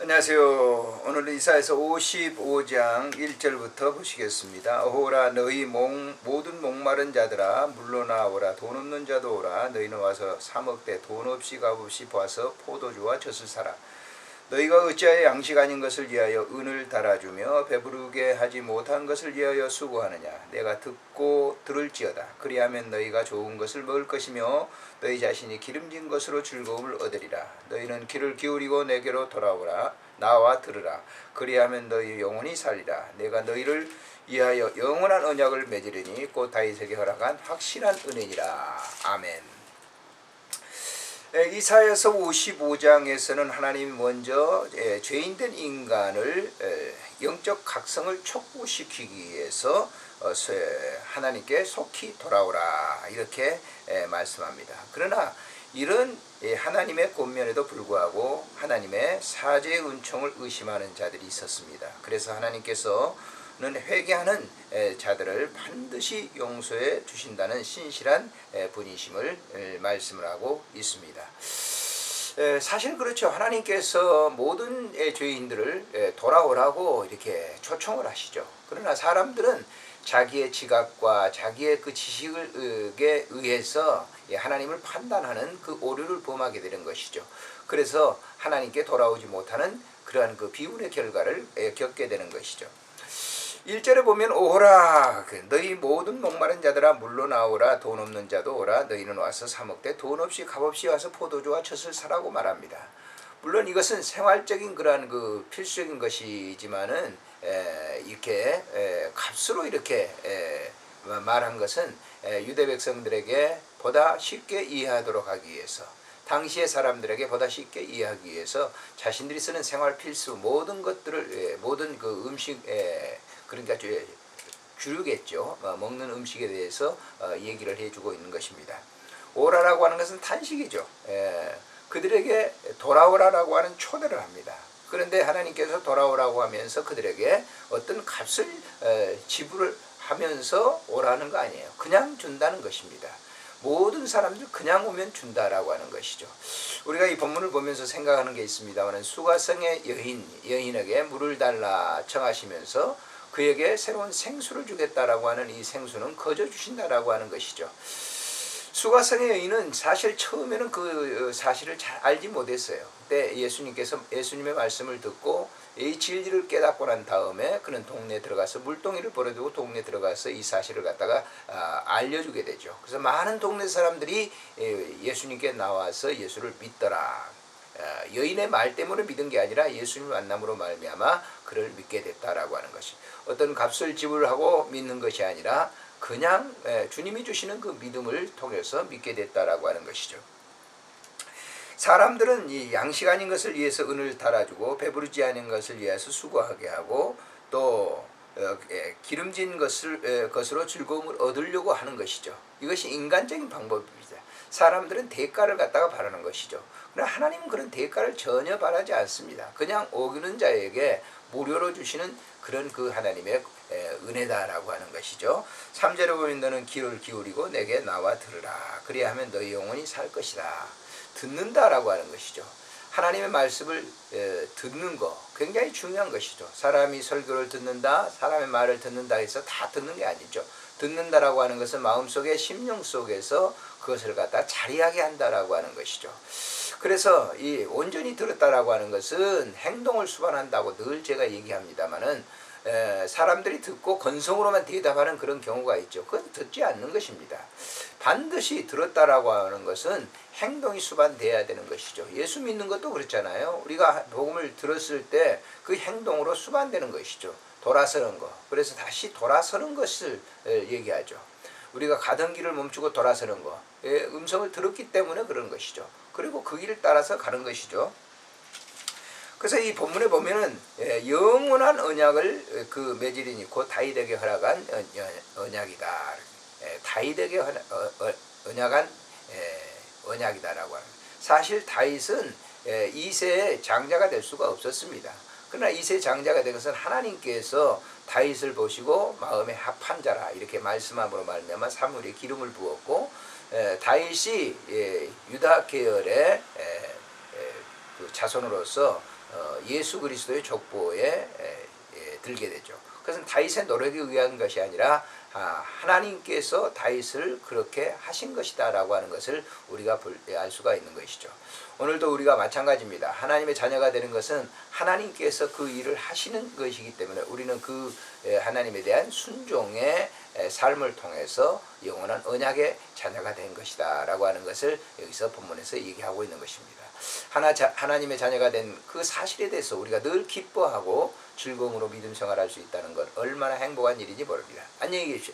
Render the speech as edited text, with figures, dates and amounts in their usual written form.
안녕하세요. 오늘은 이사야서 55장 1절부터 보시겠습니다. 어호라 너희 모든 목마른 자들아 물러나오라. 돈 없는 자도 오라. 너희는 와서 사 먹되 돈 없이 값없이 봐서 포도주와 젖을 사라. 너희가 어찌하여 양식 아닌 것을 위하여 은을 달아주며 배부르게 하지 못한 것을 위하여 수고하느냐. 내가 듣고 들을지어다. 그리하면 너희가 좋은 것을 먹을 것이며 너희 자신이 기름진 것으로 즐거움을 얻으리라. 너희는 귀를 기울이고 내게로 돌아오라. 나와 들으라. 그리하면 너희 영혼이 살리라. 내가 너희를 위하여 영원한 언약을 맺으리니 곧 다윗에게 허락한 확실한 은혜니라. 아멘. 이사야서 55장에서는 하나님이 먼저 죄인된 인간을 영적 각성을 촉구시키기 위해서 하나님께 속히 돌아오라 이렇게 말씀합니다. 그러나 이런 하나님의 권면에도 불구하고 하나님의 사죄의 은총을 의심하는 자들이 있었습니다. 그래서 하나님께서는 회개하는 자들을 반드시 용서해 주신다는 신실한 분이심을 말씀을 하고 있습니다. 사실 그렇죠. 하나님께서 모든 죄인들을 돌아오라고 이렇게 초청을 하시죠. 그러나 사람들은 자기의 지각과 자기의 그 지식에 의해서 하나님을 판단하는 그 오류를 범하게 되는 것이죠. 그래서 하나님께 돌아오지 못하는 그러한 그 비운의 결과를 겪게 되는 것이죠. 1절에 보면 오라 너희 모든 목마른 자들아 물러나오라. 돈 없는 자도 오라. 너희는 와서 사 먹되 돈 없이 값없이 와서 포도주와 젖을 사라고 말합니다. 물론 이것은 생활적인 그러한 그 필수적인 것이지만은 이렇게 값으로 이렇게 말한 것은 유대 백성들에게 보다 쉽게 이해하도록 하기 위해서, 당시의 사람들에게 보다 쉽게 이해하기 위해서 자신들이 쓰는 생활 필수 모든 것들을 모든 그 음식 그러니까 주류겠죠. 먹는 음식에 대해서 얘기를 해주고 있는 것입니다. 오라라고 하는 것은 탄식이죠. 그들에게 돌아오라라고 하는 초대를 합니다. 그런데 하나님께서 돌아오라고 하면서 그들에게 어떤 값을 지불을 하면서 오라는 거 아니에요. 그냥 준다는 것입니다. 모든 사람들 그냥 오면 준다라고 하는 것이죠. 우리가 이 본문을 보면서 생각하는 게 있습니다만 수가성의 여인에게 물을 달라 청하시면서 그에게 새로운 생수를 주겠다라고 하는 이 생수는 거저 주신다라고 하는 것이죠. 수가성의 여인은 사실 처음에는 그 사실을 잘 알지 못했어요. 그때 예수님의 말씀을 듣고 이 진리를 깨닫고 난 다음에 그는 동네에 들어가서 물동이를 버려두고 동네에 들어가서 이 사실을 갖다가 알려주게 되죠. 그래서 많은 동네 사람들이 예수님께 나와서 예수를 믿더라. 여인의 말 때문에 믿은 게 아니라 예수님 만남으로 말미암아 그를 믿게 됐다라고 하는 것이, 어떤 값을 지불하고 믿는 것이 아니라 그냥 주님이 주시는 그 믿음을 통해서 믿게 됐다라고 하는 것이죠. 사람들은 이 양식 아닌 것을 위해서 은을 달아주고 배부르지 않은 것을 위해서 수고하게 하고 또 기름진 것으로 즐거움을 얻으려고 하는 것이죠. 이것이 인간적인 방법입니다. 사람들은 대가를 갖다가 바라는 것이죠. 그러나 하나님은 그런 대가를 전혀 바라지 않습니다. 그냥 오기는 자에게 무료로 주시는 그런 그 하나님의 은혜다라고 하는 것이죠. 3절에 보면 너는 귀를 기울이고 내게 나와 들으라. 그리하면 너희 영혼이 살 것이다. 듣는다라고 하는 것이죠. 하나님의 말씀을 듣는 거 굉장히 중요한 것이죠. 사람이 설교를 듣는다, 사람의 말을 듣는다 해서 다 듣는 게 아니죠. 듣는다라고 하는 것은 마음속에 심령 속에서 그것을 갖다 자리하게 한다라고 하는 것이죠. 그래서 이 온전히 들었다라고 하는 것은 행동을 수반한다고 늘 제가 얘기합니다만은 사람들이 듣고 건성으로만 대답하는 그런 경우가 있죠. 그건 듣지 않는 것입니다. 반드시 들었다라고 하는 것은 행동이 수반돼야 되는 것이죠. 예수 믿는 것도 그렇잖아요. 우리가 복음을 들었을 때 그 행동으로 수반되는 것이죠. 돌아서는 것. 그래서 다시 돌아서는 것을 얘기하죠. 우리가 가던 길을 멈추고 돌아서는 것. 음성을 들었기 때문에 그런 것이죠. 그리고 그 길을 따라서 가는 것이죠. 그래서 이 본문에 보면은 영원한 언약을 그 맺으리니 곧 다윗에게 허락한 언약이다. 다윗에게 언약한 언약이다라고 합니다. 사실 다윗은 2세의 장자가 될 수가 없었습니다. 그러나 2세 장자가 된 것은 하나님께서 다윗을 보시고 마음에 합한 자라 이렇게 말씀함으로 말미암아 사무엘에 기름을 부었고 다윗이 유다 계열의 그 자손으로서 예수 그리스도의 족보에 들게 되죠. 그것은 다윗의 노력에 의한 것이 아니라 하나님께서 다윗을 그렇게 하신 것이다라고 하는 것을 우리가 알 수가 있는 것이죠. 오늘도 우리가 마찬가지입니다. 하나님의 자녀가 되는 것은 하나님께서 그 일을 하시는 것이기 때문에 우리는 그 하나님에 대한 순종의 삶을 통해서 영원한 언약의 자녀가 된 것이다 라고 하는 것을 여기서 본문에서 얘기하고 있는 것입니다. 하나님의 자녀가 된 그 사실에 대해서 우리가 늘 기뻐하고 즐거움으로 믿음 생활할 수 있다는 것 얼마나 행복한 일인지 모릅니다. 안녕히 계십시오.